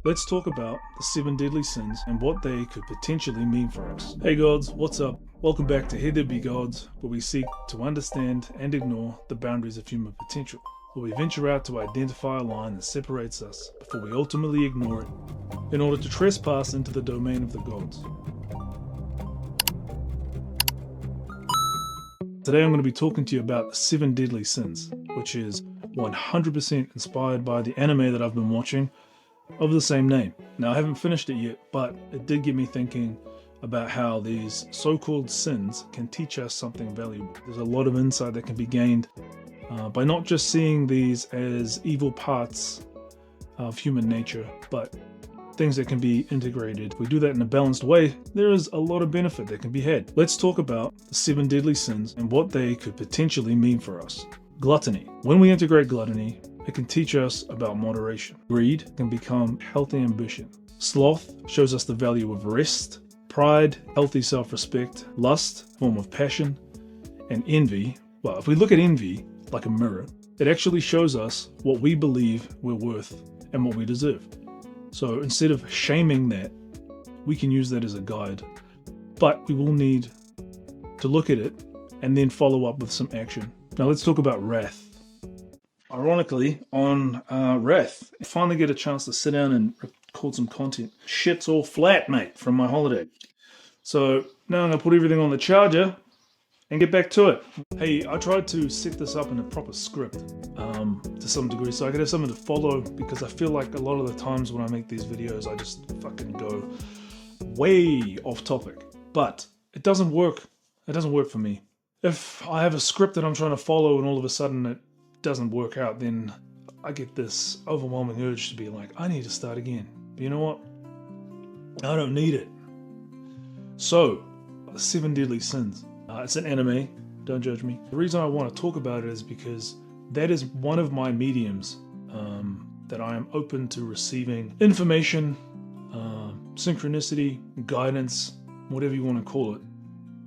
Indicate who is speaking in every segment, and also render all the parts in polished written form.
Speaker 1: Let's talk about the 7 deadly sins and what they could potentially mean for us. Hey gods, what's up? Welcome back to Here There Be Gods, where we seek to understand and ignore the boundaries of human potential, where we venture out to identify a line that separates us before we ultimately ignore it in order to trespass into the domain of the gods. Today I'm going to be talking to you about the 7 deadly sins, which is 100% inspired by the anime that I've been watching of the same name. Now, I haven't finished it yet, but it did get me thinking about how these so-called sins can teach us something valuable. There's a lot of insight that can be gained by not just seeing these as evil parts of human nature, but things that can be integrated. If we do that in a balanced way, there is a lot of benefit that can be had. Let's talk about the 7 deadly sins and what they could potentially mean for us. Gluttony. When we integrate gluttony, it can teach us about moderation. Greed can become healthy ambition. Sloth shows us the value of rest. Pride, healthy self-respect. Lust, form of passion. And envy, well, if we look at envy like a mirror, it actually shows us what we believe we're worth and what we deserve. So instead of shaming that, we can use that as a guide. But we will need to look at it and then follow up with some action. Now let's talk about wrath. Ironically, on wrath, I finally get a chance to sit down and record some content. Shit's all flat, mate, from my holiday. So now I'm going to put everything on the charger and get back to it. Hey, I tried to set this up in a proper script to some degree so I could have something to follow, because I feel like a lot of the times when I make these videos I just fucking go way off topic. But it doesn't work. It doesn't work for me. If I have a script that I'm trying to follow and all of a sudden it doesn't work out, then I get this overwhelming urge to be like, I need to start again. But you know what? I don't need it. So, the 7 deadly sins. It's an anime, don't judge me. The reason I want to talk about it is because that is one of my mediums that I am open to receiving information, synchronicity, guidance, whatever you want to call it.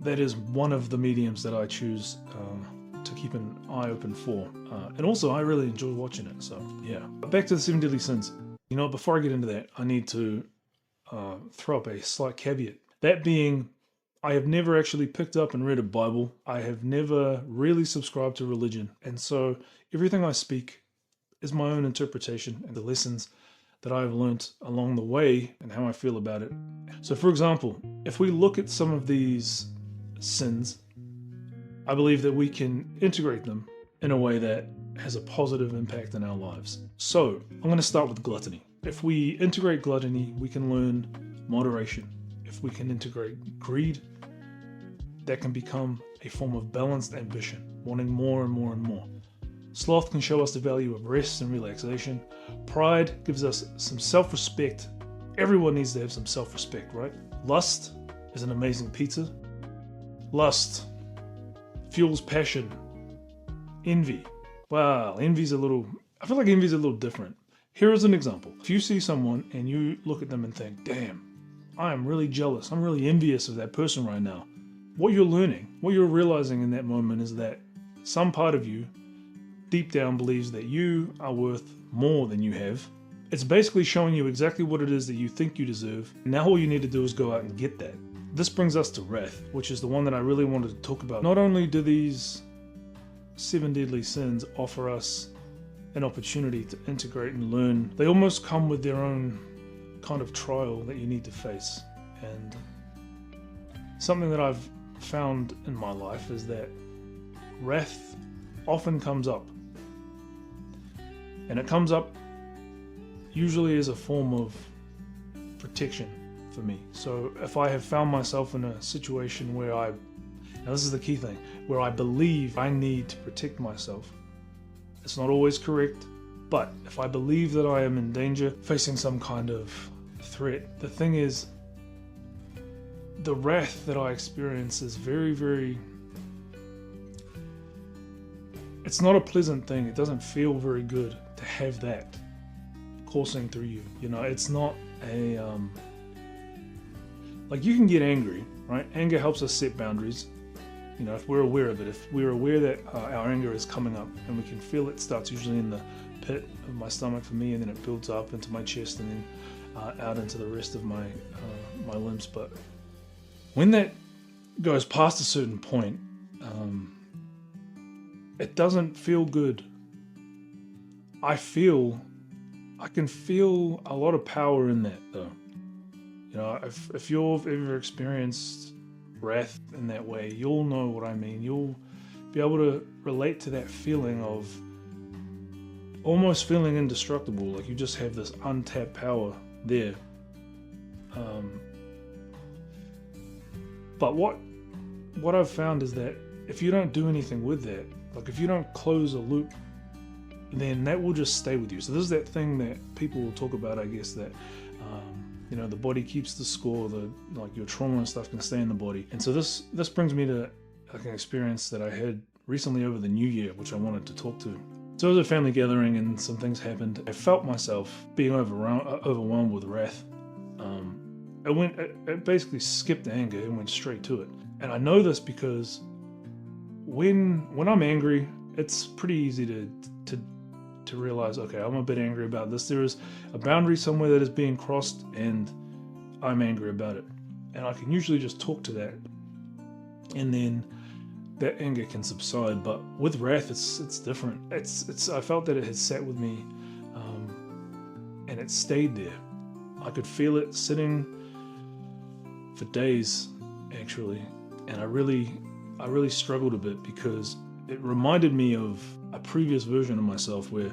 Speaker 1: That is one of the mediums that I choose to keep an eye open for. And also, I really enjoy watching it, so yeah. Back to the 7 deadly sins. You know, before I get into that, I need to throw up a slight caveat. That being, I have never actually picked up and read a Bible. I have never really subscribed to religion. And so everything I speak is my own interpretation and the lessons that I've learnt along the way and how I feel about it. So for example, if we look at some of these sins, I believe that we can integrate them in a way that has a positive impact in our lives. So I'm going to start with gluttony. If we integrate gluttony, we can learn moderation. If we can integrate greed, that can become a form of balanced ambition, wanting more and more and more. Sloth can show us the value of rest and relaxation. Pride gives us some self-respect. Everyone needs to have some self-respect, right? Lust is an amazing pizza. Lust fuels passion. Envy. Wow, I feel like envy's a little different. Here is an example. If you see someone and you look at them and think, damn, I am really jealous, I'm really envious of that person right now. What you're learning, what you're realizing in that moment is that some part of you deep down believes that you are worth more than you have. It's basically showing you exactly what it is that you think you deserve. Now all you need to do is go out and get that. This brings us to wrath, which is the one that I really wanted to talk about. Not only do these 7 deadly sins offer us an opportunity to integrate and learn, they almost come with their own kind of trial that you need to face. And something that I've found in my life is that wrath often comes up. And it comes up usually as a form of protection for me. So if I have found myself in a situation where now this is the key thing, where I believe I need to protect myself, it's not always correct, but if I believe that I am in danger, facing some kind of threat, the thing is, the wrath that I experience is very, very, it's not a pleasant thing. It doesn't feel very good to have that coursing through you. You know, it's not a, like you can get angry, right? Anger helps us set boundaries. You know, if we're aware of it, if we're aware that our anger is coming up and we can feel it, starts usually in the pit of my stomach for me, and then it builds up into my chest, and then out into the rest of my my limbs. But when that goes past a certain point, it doesn't feel good. I can feel a lot of power in that, though. You know, if you've ever experienced wrath in that way, you'll know what I mean. You'll be able to relate to that feeling of almost feeling indestructible, like you just have this untapped power there. But what I've found is that if you don't do anything with that, like if you don't close a loop, then that will just stay with you. So this is that thing that people will talk about, I guess, that you know, the body keeps the score, like your trauma and stuff can stay in the body. And so this brings me to like an experience that I had recently over the New Year, which I wanted to talk to. So it was a family gathering and some things happened. I felt myself being overwhelmed with wrath. It basically skipped anger and went straight to it. And I know this because when I'm angry, it's pretty easy to realize, okay, I'm a bit angry about this. There is a boundary somewhere that is being crossed and I'm angry about it. And I can usually just talk to that and then that anger can subside. But with wrath, it's different. I felt that it had sat with me and it stayed there. I could feel it sitting for days, actually. And I really struggled a bit because it reminded me of a previous version of myself where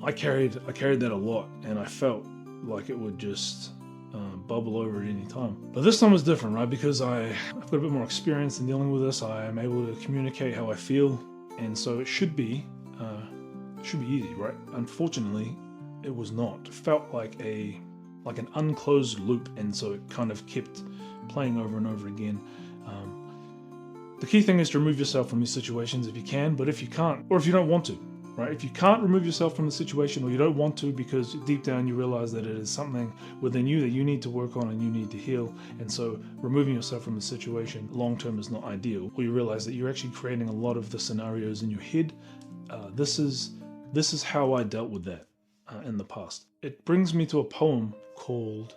Speaker 1: I carried that a lot, and I felt like it would just bubble over at any time. But this time was different, right? Because I've got a bit more experience in dealing with this. I am able to communicate how I feel, and so it should be easy, right? Unfortunately, it was not. It felt like an unclosed loop, and so it kind of kept playing over and over again. The key thing is to remove yourself from these situations if you can, but if you can't, or if you don't want to, right? If you can't remove yourself from the situation, or you don't want to because deep down you realize that it is something within you that you need to work on and you need to heal, and so removing yourself from the situation long term is not ideal, or you realize that you're actually creating a lot of the scenarios in your head, this is how I dealt with that in the past. It brings me to a poem called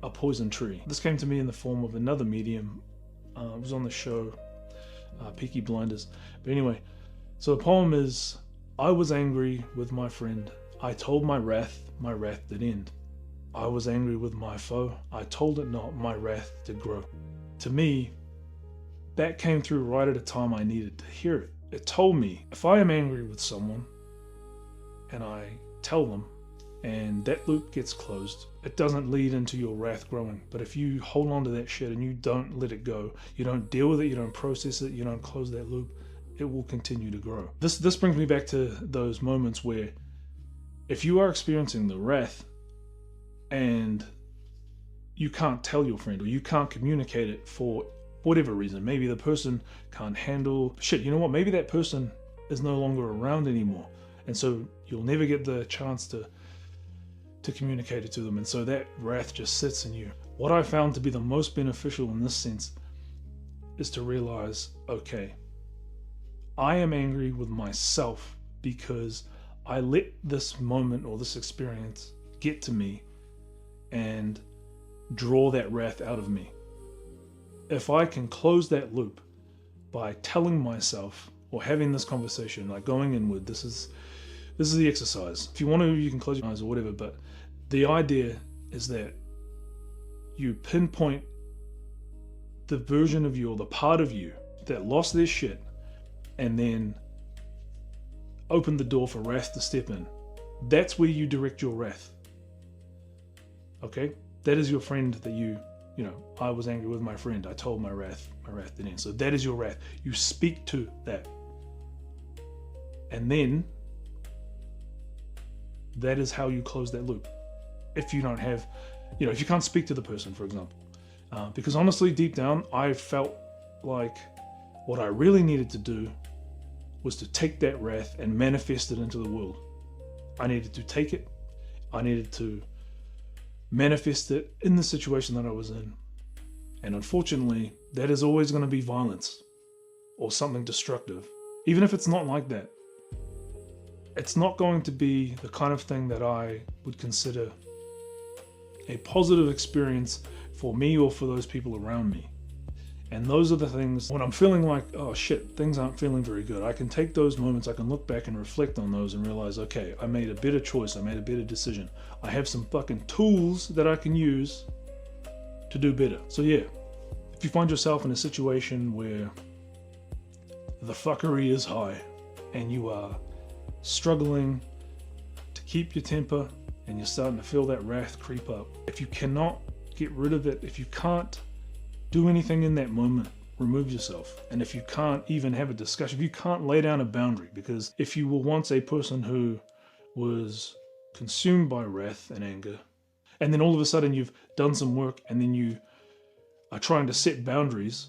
Speaker 1: A Poison Tree. This came to me in the form of another medium. It was on the show Peaky Blinders. But anyway, so the poem is, I was angry with my friend. I told my wrath did end. I was angry with my foe. I told it not, my wrath did grow. To me, that came through right at a time I needed to hear it. It told me, if I am angry with someone and I tell them, and that loop gets closed, it doesn't lead into your wrath growing. But if you hold on to that shit and you don't let it go, you don't deal with it, you don't process it, you don't close that loop, it will continue to grow. This brings me back to those moments where if you are experiencing the wrath and you can't tell your friend, or you can't communicate it for whatever reason, maybe the person can't handle shit, you know what, maybe that person is no longer around anymore, and so you'll never get the chance to communicate it to them, and so that wrath just sits in you. What I found to be the most beneficial in this sense is to realize, okay, I am angry with myself because I let this moment or this experience get to me and draw that wrath out of me. If I can close that loop by telling myself or having this conversation, like going inward, this is the exercise. If you want to, you can close your eyes or whatever, but the idea is that you pinpoint the version of you or the part of you that lost their shit and then open the door for wrath to step in. That's where you direct your wrath. Okay? That is your friend that you know, I was angry with my friend. I told my wrath didn't end. So that is your wrath. You speak to that. And then that is how you close that loop. If you don't have, if you can't speak to the person, for example. Because honestly, deep down, I felt like what I really needed to do was to take that wrath and manifest it into the world. I needed to take it. I needed to manifest it in the situation that I was in. And unfortunately, that is always going to be violence or something destructive, even if it's not like that. it's not going to be the kind of thing that I would consider a positive experience for me or for those people around me. And those are the things when I'm feeling like, oh shit, things aren't feeling very good. I can take those moments, I can look back and reflect on those and realize, okay, I made a better choice, I made a better decision. I have some fucking tools that I can use to do better. So yeah, if you find yourself in a situation where the fuckery is high and you are struggling to keep your temper and you're starting to feel that wrath creep up, if you cannot get rid of it, if you can't do anything in that moment, remove yourself. And if you can't even have a discussion, if you can't lay down a boundary, because if you were once a person who was consumed by wrath and anger, and then all of a sudden you've done some work and then you are trying to set boundaries,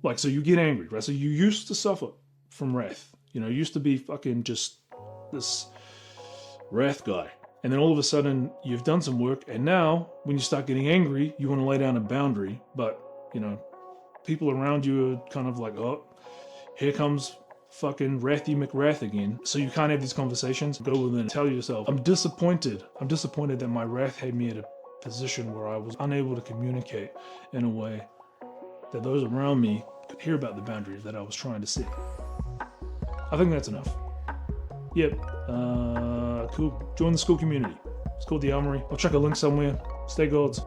Speaker 1: like, so you get angry, right? So you used to suffer from wrath, you used to be fucking just this wrath guy. And then all of a sudden you've done some work, and now when you start getting angry, you want to lay down a boundary, but people around you are kind of like, oh, here comes fucking Wrathy McWrath again. So you can't have these conversations. Go within and tell yourself, I'm disappointed that my wrath had me at a position where I was unable to communicate in a way that those around me could hear about the boundaries that I was trying to set. I think that's enough. Yep, cool. Join the Skool community. It's called the Armory. I'll check a link somewhere. Stay gods.